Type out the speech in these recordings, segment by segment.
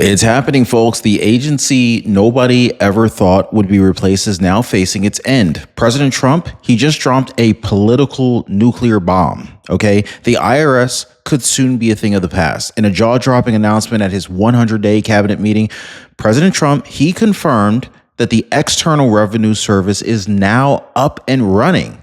It's happening, folks. The agency nobody ever thought would be replaced is now facing its end. President Trump, he just dropped a political nuclear bomb. Okay. The IRS could soon be a thing of the past. In a jaw-dropping announcement at his 100-day cabinet meeting, President Trump, he confirmed that the External Revenue Service is now up and running.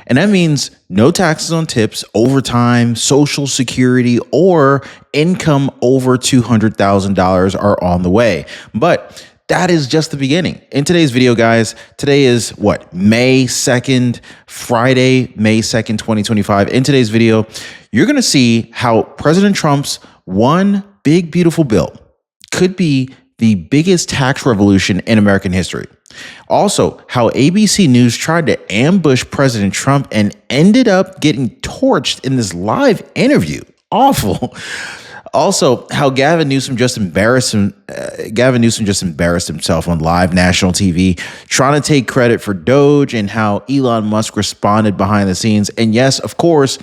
And that means no taxes on tips, overtime, Social Security, or income over $200,000 are on the way. But that is just the beginning. In today's video, guys, today is what? May 2nd, Friday, May 2nd, 2025. In today's video, you're going to see how President Trump's one big, beautiful bill could be the biggest tax revolution in American history. Also, how ABC News tried to ambush President Trump and ended up getting torched in this live interview. Awful. Also, how Gavin Newsom just embarrassed himself on live national TV, trying to take credit for Doge, and how Elon Musk responded behind the scenes. And yes, of course,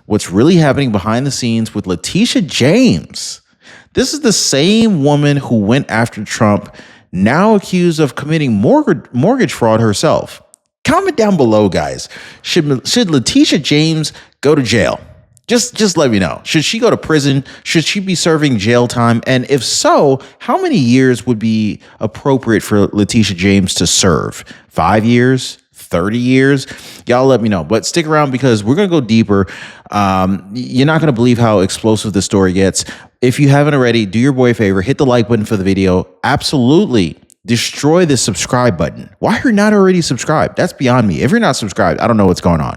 what's really happening behind the scenes with Letitia James. This is the same woman who went after Trump, now accused of committing mortgage fraud herself. Comment down below, guys. Should Letitia James go to jail? Just let me know. Should she go to prison? Should she be serving jail time? And if so, how many years would be appropriate for Letitia James to serve? 5 years? 30 years? Y'all let me know. But stick around because we're going to go deeper. You're not going to believe how explosive this story gets. If you haven't already, do your boy a favor, hit the like button for the video. Absolutely destroy the subscribe button. Why are you not already subscribed? That's beyond me. If you're not subscribed, I don't know what's going on.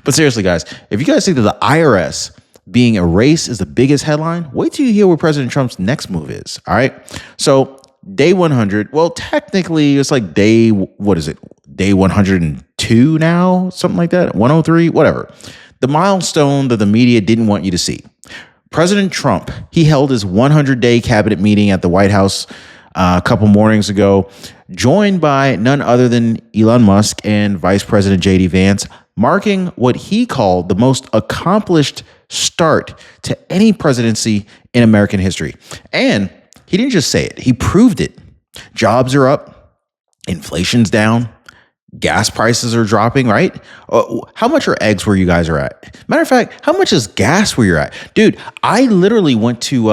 But seriously, guys, if you guys think that the IRS being erased is the biggest headline, wait till you hear what President Trump's next move is. All right. So day 100. Well, technically, it's like day 102 now, something like that. 103, whatever. The milestone that the media didn't want you to see. President Trump, he held his 100-day cabinet meeting at the White House a couple mornings ago, joined by none other than Elon Musk and Vice President J.D. Vance, marking what he called the most accomplished start to any presidency in American history. And he didn't just say it, he proved it. Jobs are up, inflation's down, gas prices are dropping, right? How much are eggs where you guys are at? Matter of fact, how much is gas where you're at? Dude, I literally went to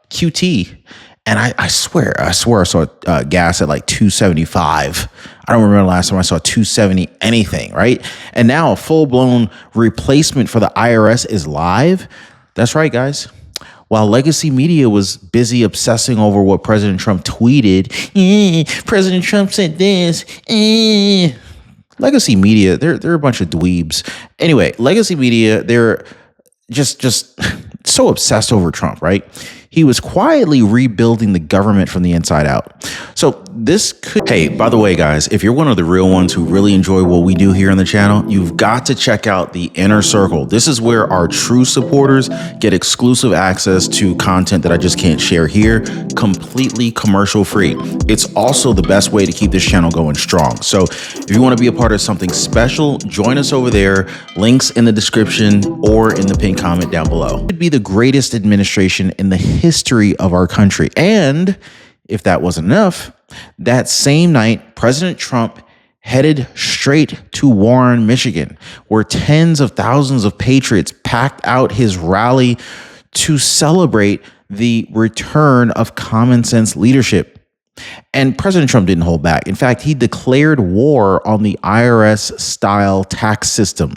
QT and I swear I saw gas at like $2.75. I don't remember the last time I saw $2.70 anything, right? And now a full-blown replacement for the IRS is live. That's right, guys. While legacy media was busy obsessing over what President Trump tweeted, President Trump said this. Legacy media, they're a bunch of dweebs. Anyway, legacy media, they're just so obsessed over Trump, right? He was quietly rebuilding the government from the inside out. So this could... Hey, by the way, guys, if you're one of the real ones who really enjoy what we do here on the channel, you've got to check out the Inner Circle. This is where our true supporters get exclusive access to content that I just can't share here, completely commercial free. It's also the best way to keep this channel going strong. So if you want to be a part of something special, join us over there. Links in the description or in the pinned comment down below. It would be the greatest administration in the history of our country. And if that wasn't enough, that same night, President Trump headed straight to Warren, Michigan, where tens of thousands of patriots packed out his rally to celebrate the return of common sense leadership. And President Trump didn't hold back. In fact, he declared war on the IRS-style tax system,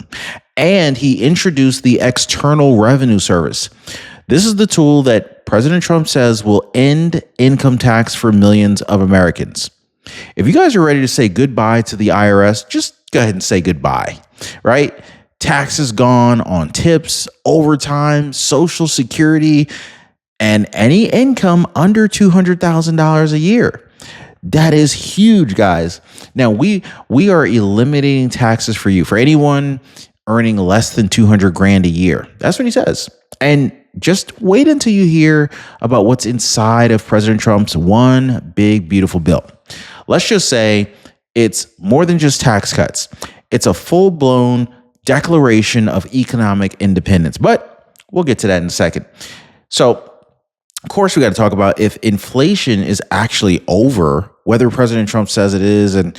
and he introduced the External Revenue Service. This is the tool that President Trump says will end income tax for millions of Americans. If you guys are ready to say goodbye to the IRS, just go ahead and say goodbye, right? Taxes gone on tips, overtime, Social Security, and any income under $200,000 a year. That is huge, guys. Now, we are eliminating taxes for you, for anyone earning less than 200 grand a year. That's what he says. And just wait until you hear about what's inside of President Trump's one big, beautiful bill. Let's just say it's more than just tax cuts. It's a full-blown declaration of economic independence. But we'll get to that in a second. So Of course, we got to talk about if inflation is actually over, whether President Trump says it is, and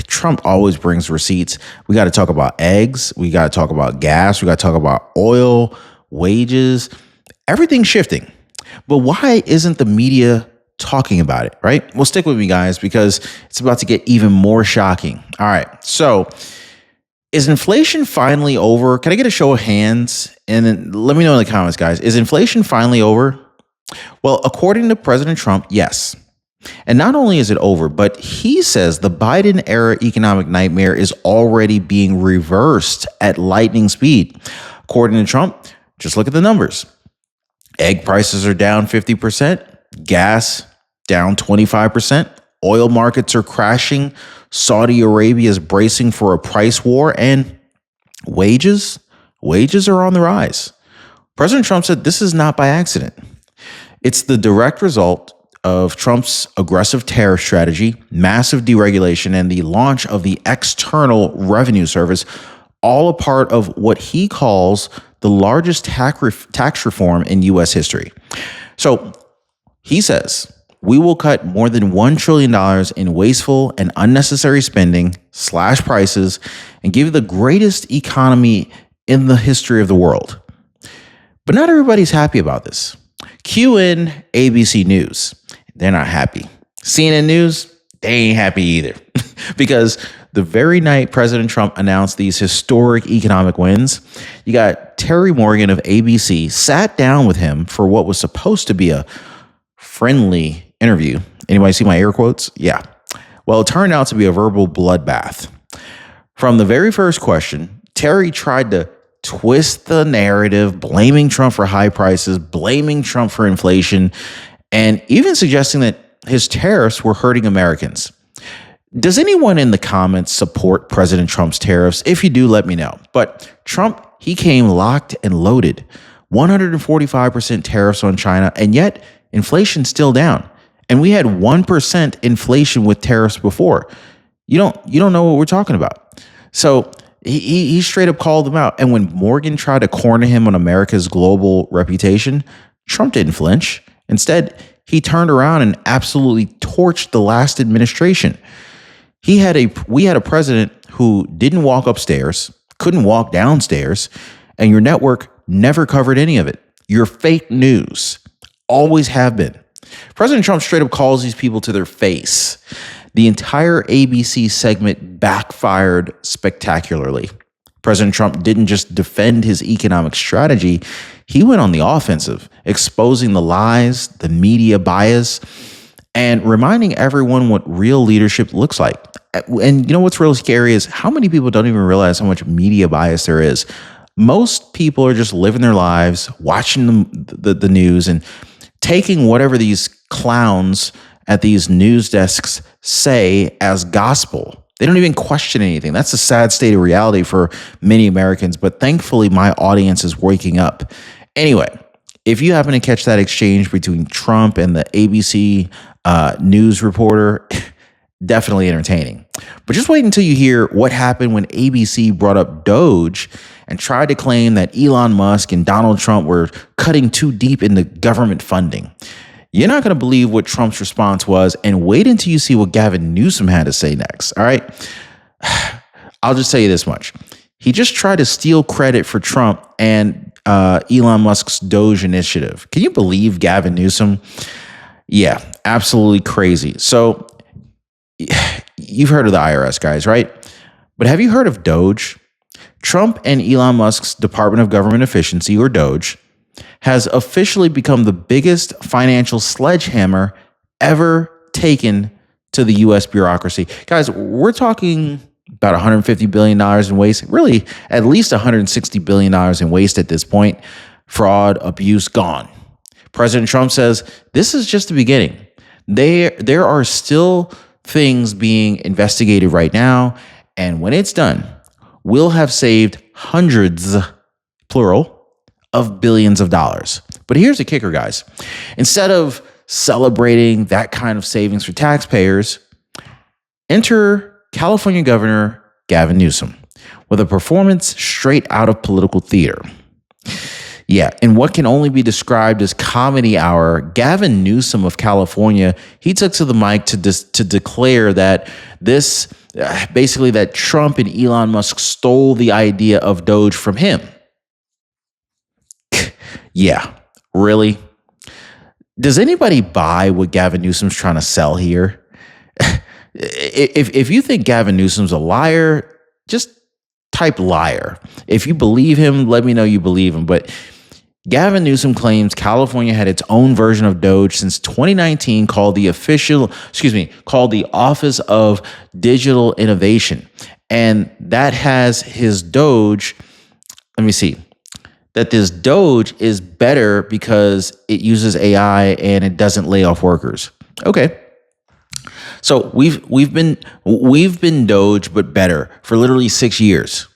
Trump always brings receipts. We got to talk about eggs. We got to talk about gas. We got to talk about oil, wages, everything's shifting. But why isn't the media talking about it, right? Well, stick with me, guys, because it's about to get even more shocking. All right. So, is inflation finally over? Can I get a show of hands? And then let me know in the comments, guys. Is inflation finally over? Well, according to President Trump, yes. And not only is it over, but he says the Biden era economic nightmare is already being reversed at lightning speed. According to Trump, just look at the numbers. Egg prices are down 50%, gas down 25%, oil markets are crashing, Saudi Arabia is bracing for a price war, and wages are on the rise. President Trump said this is not by accident. It's the direct result of Trump's aggressive tariff strategy, massive deregulation, and the launch of the External Revenue Service, all a part of what he calls the largest tax reform in U.S. history. So he says, we will cut more than $1 trillion in wasteful and unnecessary spending, slash prices, and give you the greatest economy in the history of the world. But not everybody's happy about this. Cue in ABC News. They're not happy. CNN News, they ain't happy either. Because the very night President Trump announced these historic economic wins, you got Terry Morgan of ABC sat down with him for what was supposed to be a friendly interview. Anybody see my air quotes? Yeah. Well, it turned out to be a verbal bloodbath. From the very first question, Terry tried to twist the narrative, blaming Trump for high prices, blaming Trump for inflation, and even suggesting that his tariffs were hurting Americans. Does anyone in the comments support President Trump's tariffs? If you do, let me know. But Trump, he came locked and loaded. 145% tariffs on China, and yet inflation's still down. And we had 1% inflation with tariffs before. You don't know what we're talking about. So he straight up called them out. And when Morgan tried to corner him on America's global reputation, Trump didn't flinch. Instead, he turned around and absolutely torched the last administration. We had a president who didn't walk upstairs, couldn't walk downstairs, and your network never covered any of it. You're fake news. Always have been. President Trump straight up calls these people to their face. The entire ABC segment backfired spectacularly. President Trump didn't just defend his economic strategy, he went on the offensive, exposing the lies, the media bias, and reminding everyone what real leadership looks like. And you know what's really scary is how many people don't even realize how much media bias there is. Most people are just living their lives, watching the news, and taking whatever these clowns at these news desks say as gospel. They don't even question anything. That's a sad state of reality for many Americans, but thankfully my audience is waking up. Anyway, if you happen to catch that exchange between Trump and the ABC news reporter, definitely entertaining. But just wait until you hear what happened when ABC brought up Doge and tried to claim that Elon Musk and Donald Trump were cutting too deep into government funding. You're not going to believe what Trump's response was, and wait until you see what Gavin Newsom had to say next. All right. I'll just tell you this much. He just tried to steal credit for Trump and Elon Musk's Doge initiative. Can you believe Gavin Newsom? Yeah, absolutely crazy. So you've heard of the IRS, guys, right? But have you heard of Doge? Trump and Elon Musk's Department of Government Efficiency, or Doge, has officially become the biggest financial sledgehammer ever taken to the U.S. bureaucracy. Guys, we're talking about $150 billion in waste, really at least $160 billion in waste at this point. Fraud, abuse, gone. President Trump says this is just the beginning. There are still things being investigated right now, and when it's done, we'll have saved hundreds, plural, of billions of dollars. But here's the kicker, guys. Instead of celebrating that kind of savings for taxpayers, enter California Governor Gavin Newsom with a performance straight out of political theater. Yeah, in what can only be described as comedy hour, Gavin Newsom of California, he took to the mic to declare that this basically that Trump and Elon Musk stole the idea of Doge from him. Yeah, really? Does anybody buy what Gavin Newsom's trying to sell here? If you think Gavin Newsom's a liar, just type liar. If you believe him, let me know you believe him. But Gavin Newsom claims California had its own version of Doge since 2019 called the Office of Digital Innovation. And that has his Doge, let me see, that this Doge is better because it uses AI and it doesn't lay off workers. Okay. So we've been Doge, but better for literally 6 years.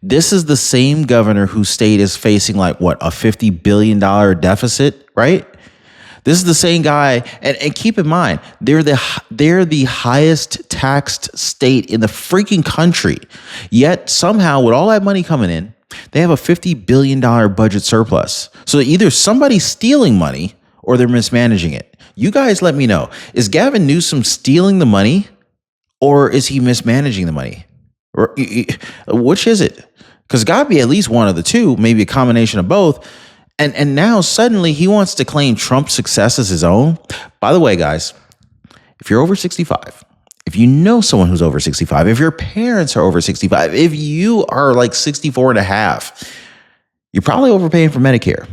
This is the same governor whose state is facing like what, a $50 billion deficit, right? This is the same guy, and keep in mind, they're the highest taxed state in the freaking country. Yet somehow, with all that money coming in, they have a $50 billion budget surplus. So either somebody's stealing money or they're mismanaging it. You guys let me know. Is Gavin Newsom stealing the money or is he mismanaging the money? Or which is it? Because it's got to be at least one of the two, maybe a combination of both. And now suddenly he wants to claim Trump's success as his own. By the way, guys, if you're over 65, if you know someone who's over 65, if your parents are over 65, if you are like 64 and a half, you're probably overpaying for Medicare.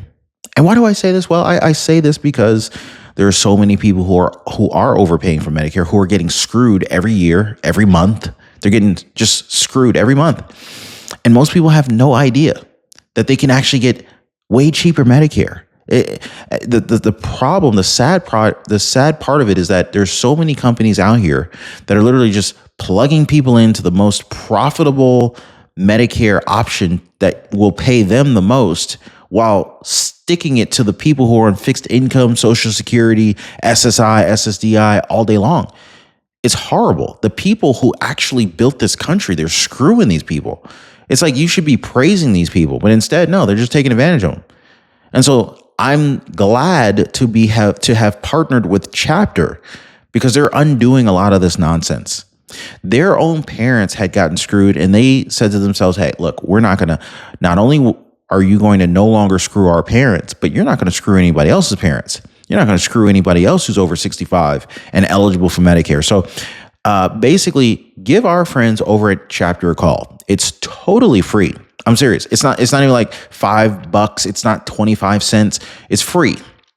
And why do I say this? Well, I say this because there are so many people who are overpaying for Medicare, who are getting screwed every year, every month. They're getting just screwed every month. And most people have no idea that they can actually get way cheaper Medicare. The problem, the sad part of it is that there's so many companies out here that are literally just plugging people into the most profitable Medicare option that will pay them the most while sticking it to the people who are on fixed income, Social Security, SSI, SSDI all day long. It's horrible. The people who actually built this country, they're screwing these people. It's like you should be praising these people, but instead, no, they're just taking advantage of them. And so I'm glad to have partnered with Chapter because they're undoing a lot of this nonsense. Their own parents had gotten screwed and they said to themselves, hey, look, we're not going to, not only are you going to no longer screw our parents, but you're not going to screw anybody else's parents. You're not going to screw anybody else who's over 65 and eligible for Medicare. So basically, give our friends over at Chapter a call. It's totally free. I'm serious. It's not even like $5. It's not 25 cents. It's free.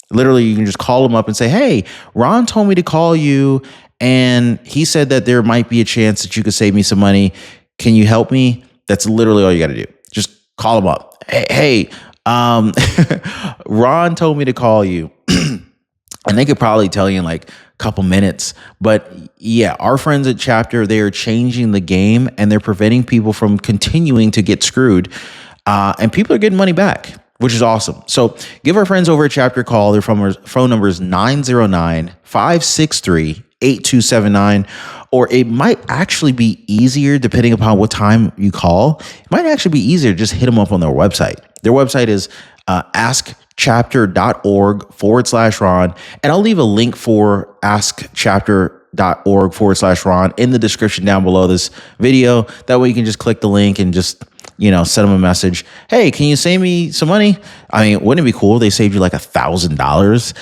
Literally, you can just call them up and say, hey, Ron told me to call you, and he said that there might be a chance that you could save me some money. Can you help me? That's literally all you got to do. Just call them up. Hey, Ron told me to call you. And they could probably tell you in like a couple minutes. But yeah, our friends at Chapter, they are changing the game and they're preventing people from continuing to get screwed. And people are getting money back, which is awesome. So give our friends over at Chapter a call. Their phone number is 909-563-8279. Or it might actually be easier, depending upon what time you call. It might actually be easier to just hit them up on their website. Their website is askchapter.org/Ron. And I'll leave a link for askchapter.org/Ron in the description down below this video. That way you can just click the link and just, send them a message. Hey, can you save me some money? I mean, wouldn't it be cool if they saved you like $1,000?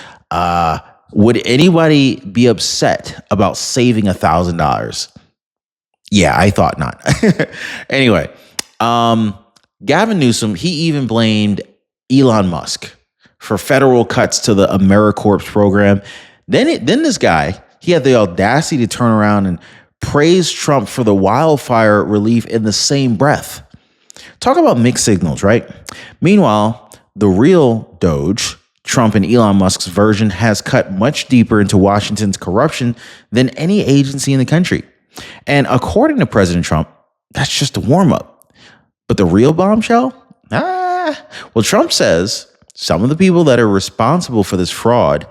Would anybody be upset about saving $1,000? Yeah, I thought not. Anyway, Gavin Newsom, he even blamed Elon Musk for federal cuts to the AmeriCorps program. Then this guy, he had the audacity to turn around and praise Trump for the wildfire relief in the same breath. Talk about mixed signals, right? Meanwhile, the real Doge, Trump and Elon Musk's version, has cut much deeper into Washington's corruption than any agency in the country. And according to President Trump, that's just a warm-up. But the real bombshell? Well, Trump says some of the people that are responsible for this fraud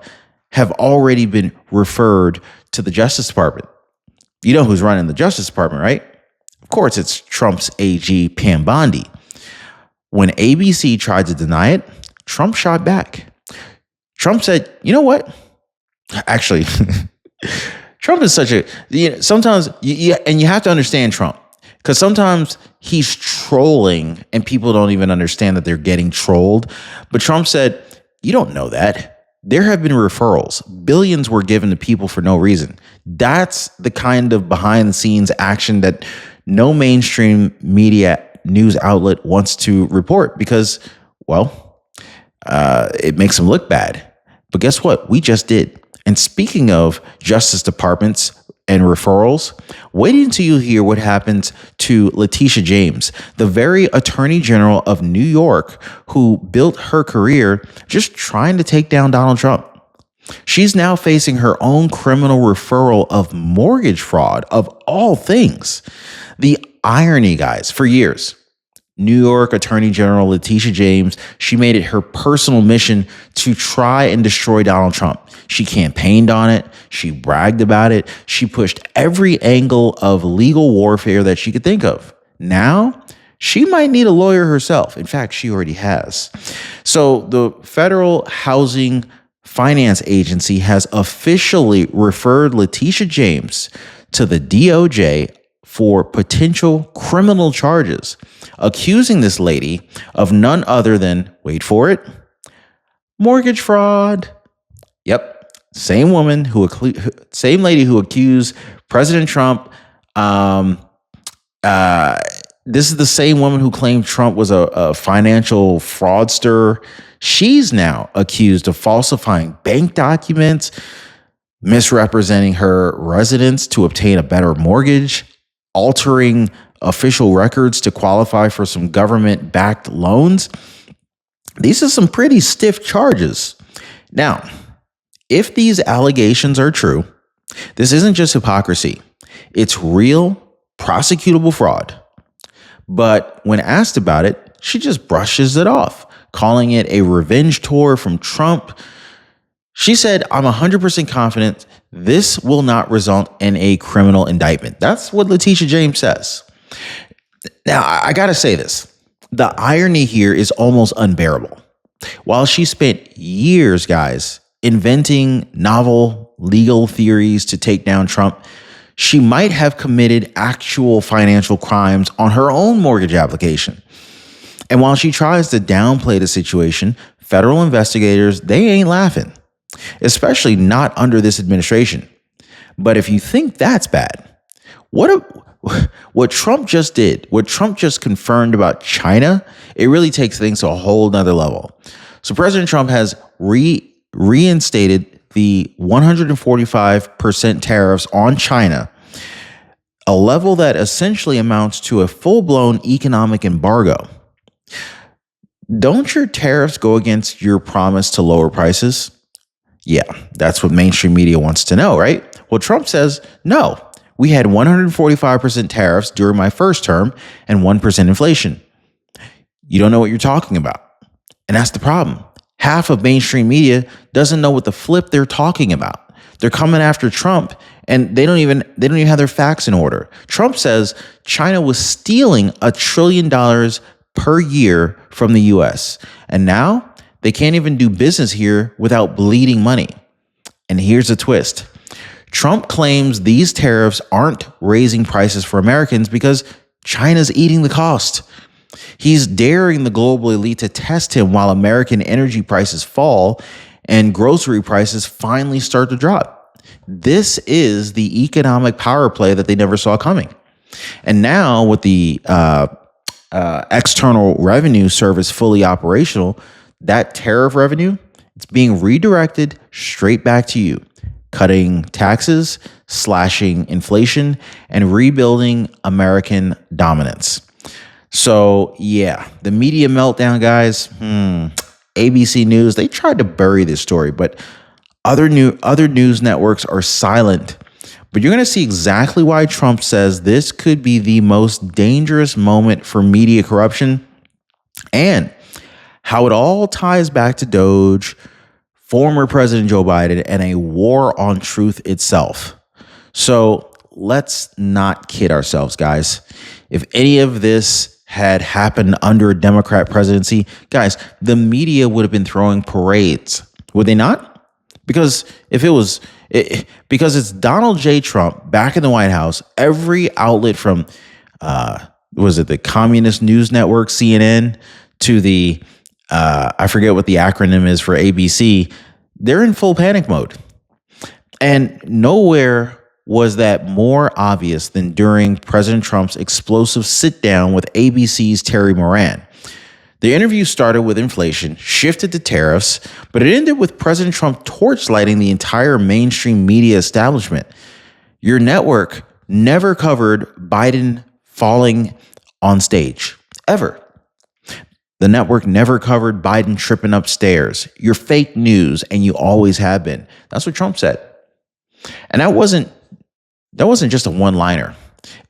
have already been referred to the Justice Department. You know who's running the Justice Department, right? Of course, it's Trump's AG, Pam Bondi. When ABC tried to deny it, Trump shot back. Trump said, you know what? Actually, Trump is such a, sometimes, and you have to understand Trump, because sometimes he's trolling and people don't even understand that they're getting trolled. But Trump said, you don't know that. There have been referrals. Billions were given to people for no reason. That's the kind of behind the scenes action that no mainstream media news outlet wants to report because, well, it makes them look bad. But guess what? We just did. And speaking of Justice Departments and referrals, wait until you hear what happens to Letitia James, the very Attorney General of New York who built her career just trying to take down Donald Trump. She's now facing her own criminal referral of mortgage fraud, of all things. The irony, guys, for years, New York Attorney General Letitia James, she made it her personal mission to try and destroy Donald Trump. She campaigned on it. She bragged about it. She pushed every angle of legal warfare that she could think of. Now, she might need a lawyer herself. In fact, she already has. So the Federal Housing Finance Agency has officially referred Letitia James to the DOJ for potential criminal charges, accusing this lady of none other than, wait for it, mortgage fraud. Yep. Same lady who accused President Trump. This is the same woman who claimed Trump was a financial fraudster. She's now accused of falsifying bank documents, misrepresenting her residence to obtain a better mortgage, altering official records to qualify for some government-backed loans. These are some pretty stiff charges. Now, if these allegations are true, this isn't just hypocrisy. It's real, prosecutable fraud. But when asked about it, she just brushes it off, calling it a revenge tour from Trump. She said, I'm 100% confident this will not result in a criminal indictment. That's what Letitia James says. Now, I got to say this. The irony here is almost unbearable. While she spent years, guys, inventing novel legal theories to take down Trump, she might have committed actual financial crimes on her own mortgage application. And while she tries to downplay the situation, federal investigators, they ain't laughing, especially not under this administration. But if you think that's bad, what Trump just did, what Trump just confirmed about China, it really takes things to a whole nother level. So President Trump has reinstated the 145% tariffs on China, a level that essentially amounts to a full-blown economic embargo. Don't your tariffs go against your promise to lower prices? Yeah, that's what mainstream media wants to know, right? Well, Trump says, no, we had 145% tariffs during my first term and 1% inflation. You don't know what you're talking about. And that's the problem. Half of mainstream media doesn't know what the flip they're talking about. They're coming after Trump and they don't even have their facts in order. Trump says China was stealing $1 trillion per year from the US. And now they can't even do business here without bleeding money. And here's a twist. Trump claims these tariffs aren't raising prices for Americans because China's eating the cost. He's daring the global elite to test him while American energy prices fall and grocery prices finally start to drop. This is the economic power play that they never saw coming. And now with the external revenue service fully operational, that tariff revenue, it's being redirected straight back to you, cutting taxes, slashing inflation, and rebuilding American dominance. So yeah, the media meltdown, guys. ABC News, they tried to bury this story, but other news networks are silent. But you're going to see exactly why Trump says this could be the most dangerous moment for media corruption and how it all ties back to Doge, former President Joe Biden, and a war on truth itself. So let's not kid ourselves, guys. If any of this had happened under a Democrat presidency, guys, the media would have been throwing parades, would they not? Because because it's Donald J. Trump back in the White House, every outlet from was it the Communist News Network, CNN, to the I forget what the acronym is for ABC, they're in full panic mode. And nowhere was that more obvious than during President Trump's explosive sit down with ABC's Terry Moran. The interview started with inflation, shifted to tariffs, but it ended with President Trump torchlighting the entire mainstream media establishment. Your network never covered Biden falling on stage, ever. The network never covered Biden tripping upstairs. You're fake news, and you always have been. That's what Trump said. And that wasn't just a one-liner.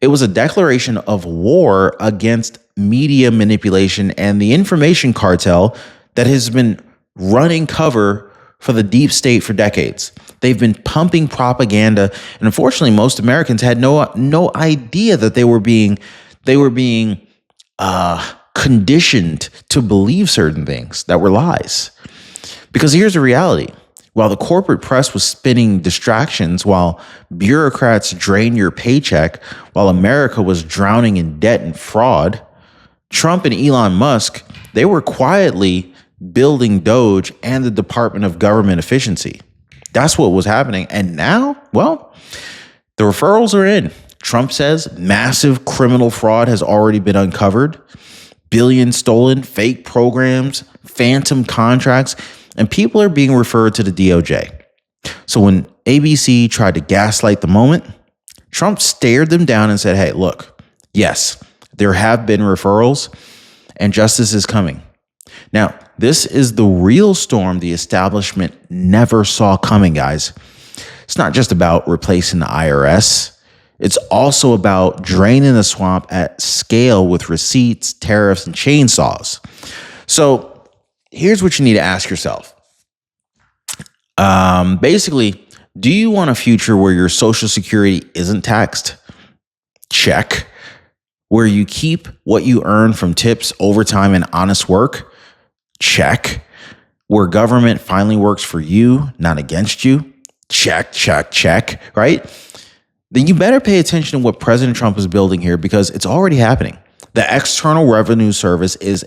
It was a declaration of war against media manipulation and the information cartel that has been running cover for the deep state for decades. They've been pumping propaganda, and unfortunately, most Americans had no idea that they were being conditioned to believe certain things that were lies. Because here's the reality. While the corporate press was spinning distractions, while bureaucrats drained your paycheck, while America was drowning in debt and fraud, Trump and Elon Musk, they were quietly building Doge and the Department of Government Efficiency. That's what was happening. And now, well, the referrals are in. Trump says massive criminal fraud has already been uncovered, billions stolen, fake programs, phantom contracts, and people are being referred to the DOJ. So when ABC tried to gaslight the moment, Trump stared them down and said, hey, look, yes, there have been referrals and justice is coming. Now, this is the real storm the establishment never saw coming, guys. It's not just about replacing the IRS. It's also about draining the swamp at scale with receipts, tariffs, and chainsaws. So here's what you need to ask yourself. Basically, do you want a future where your Social Security isn't taxed? Check. Where you keep what you earn from tips, overtime, and honest work? Check. Where government finally works for you, not against you? Check, check, check, right? Then you better pay attention to what President Trump is building here, because it's already happening. The External Revenue Service is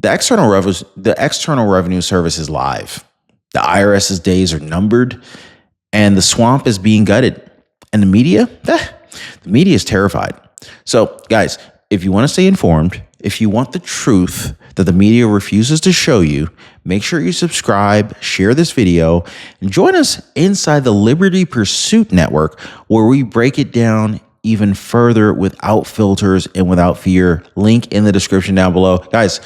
live. The IRS's days are numbered, and the swamp is being gutted. And the media is terrified. So, guys, if you want to stay informed, if you want the truth that the media refuses to show you, make sure you subscribe, share this video, and join us inside the Liberty Pursuit Network, where we break it down even further without filters and without fear. Link in the description down below. Guys,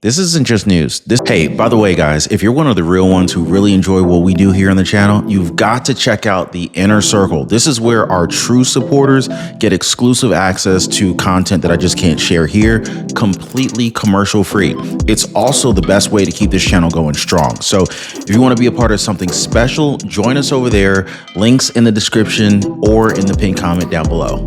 this isn't just news. Hey, by the way, guys, if you're one of the real ones who really enjoy what we do here on the channel, you've got to check out the Inner Circle. This is where our true supporters get exclusive access to content that I just can't share here, completely commercial free. It's also the best way to keep this channel going strong. So if you want to be a part of something special, join us over there. Links in the description or in the pinned comment down below.